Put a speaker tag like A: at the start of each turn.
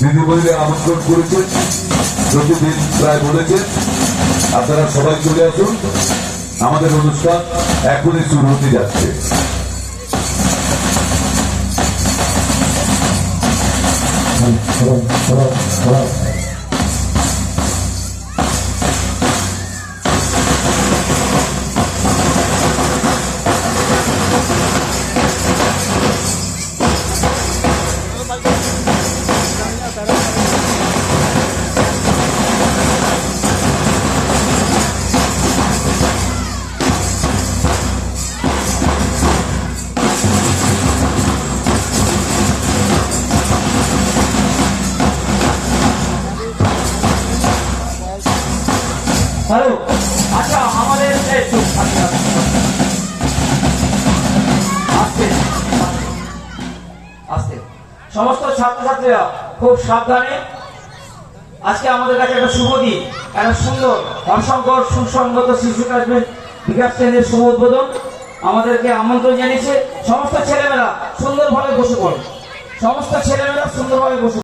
A: দিদিমণিদের আমন্ত্রণ করেছেন, প্রতিদিন প্রায় বলেছেন আপনারা সবাই চলে আসুন। আমাদের অনুষ্ঠান এখনই শুরু হতে যাচ্ছে।
B: হ্যালো, আচ্ছা আমাদের আস্তে সমস্ত ছাত্রছাত্রীরা খুব সাবধানে। আজকে আমাদের কাছে একটা শুভ দিন, একটা সুন্দর হরশঙ্কর সুসংগত শিশু কাশ্মীর বিকাশ কেন্দ্রের শুভ উদ্বোধন। আমাদেরকে আমন্ত্রণ জানিয়েছে। সমস্ত ছেলেমেয়েরা সুন্দরভাবে বসে পড়ে, সমস্ত ছেলেমেয়েরা সুন্দরভাবে বসে